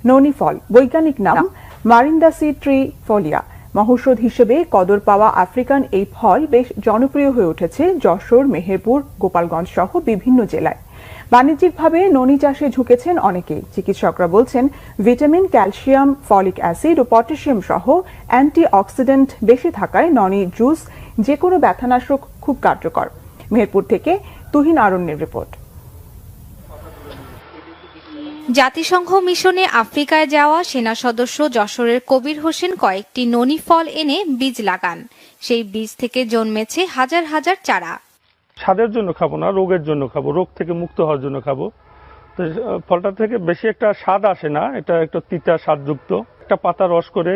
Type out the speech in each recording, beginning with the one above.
ননি ফল বৈজ্ঞানিক নাম মারিন্দাসি ট্রিফোলিয়া। মহৌষধ হিসেবে কদর পাওয়া আফ্রিকান এই ফল বেশ জনপ্রিয় হয়ে উঠেছে যশোর, মেহেরপুর, গোপালগঞ্জ সহ বিভিন্ন জেলায়। বাণিজ্যিকভাবে ননি চাষে ঝুঁকেছেন অনেকেই। চিকিৎসকরা বলছেন ভিটামিন, ক্যালসিয়াম, ফলিক অ্যাসিড ও পটাশিয়াম সহ অ্যান্টি অক্সিডেন্ট বেশি থাকায় ননি জুস যেকোনো ব্যথানাশক খুব কার্যকর। মেহেরপুর থেকে তুহিন আরণ্যের রিপোর্ট। জাতিসংঘ মিশনে আফ্রিকায় যাওয়া সেনা সদস্য যশোরের কবির হোসেন কয়েকটি ননি ফল এনে বীজ লাগান। সেই বীজ থেকে জন্মেছে হাজার হাজার চারা। স্বাদের জন্য খাবো না, রোগের জন্য খাবো, রোগ থেকে মুক্ত হওয়ার জন্য খাবো। তো ফলটা থেকে বেশি একটা স্বাদ আসে না, এটা একটা তিতা স্বাদযুক্ত। একটা পাতা রস করে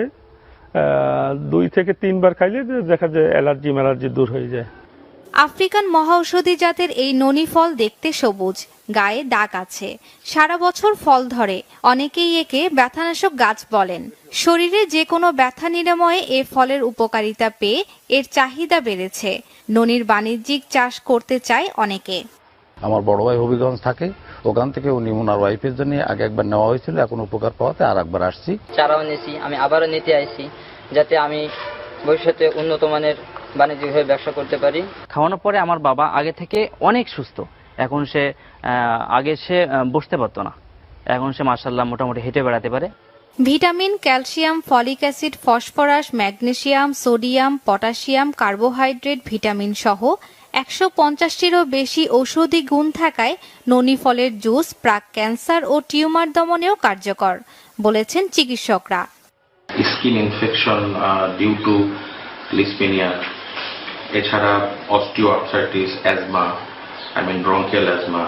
2 থেকে 3 বার খাইলে দেখা যায় অ্যালার্জি দূর হয়ে যায়। আফ্রিকান মহাঔষধি জাতের এই ননি ফল দেখতে সবুজ, গায়ে দাগ আছে, সারা বছর ফল ধরে। অনেকেই একে ব্যথানাশক গাছ বলেন। শরীরে যে কোনো ব্যথা নিরাময়ে এ ফলের উপকারিতা পেয়ে এর চাহিদা বেড়েছে। ননির বাণিজ্যিক চাষ করতে চায় অনেকে। আমার বড় ভাই হবিগঞ্জ থাকে, ওখান থেকে উনি ওনার ওয়াইফের জন্য আগে একবার নেওয়া হয়েছিল, এখন উপকার পাওয়াতে আর একবার আসছি। চারাও নিয়েছি, আমি আবারও নিতে আসছি যাতে আমি ভবিষ্যতে উন্নত মানের বাণিজ্যিকভাবে ব্যবসা করতে পারি। খাওয়ানোর পরে আমার বাবা আগে থেকে অনেক সুস্থ। এখন সে আগে বসতে পারতো না, এখন সে মাশাআল্লাহ মোটামুটি হেঁটে বেড়াতে পারে। Vitamin, calcium, folic acid, phosphorus, magnesium, sodium, potassium, carbohydrate, vitamin সহ 150টিরও বেশি ঔষধি গুণ থাকায় ননি ফলের জুস প্রাক ক্যান্সার ও টিউমার দমনেও কার্যকর বলেছেন চিকিৎসকরা। স্কিন ইনফেকশন ডিউ টু লিস্পেনিয়া, এছাড়া osteo arthritis, asthma, bronchial asthma,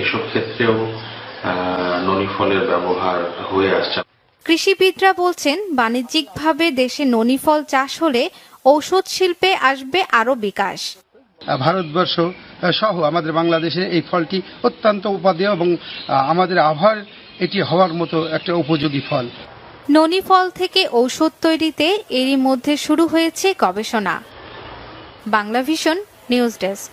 এসব ক্ষেত্রেও ননি ফলের ব্যবহার হয়ে আসছে। কৃষিবিদরা বলছেন বাণিজ্যিকভাবে দেশে ননি ফল চাষ হলে ঔষধ শিল্পে আসবে আরও বিকাশ। ভারতবর্ষ সহ আমাদের বাংলাদেশে এই ফলটি অত্যন্ত উপাদেয় এবং আমাদের আবহাওয়ার এটি হওয়ার মতো একটা উপযোগী ফল। ননি ফল থেকে ঔষধ তৈরিতে এরই মধ্যে শুরু হয়েছে গবেষণা। Bangla vision news desk.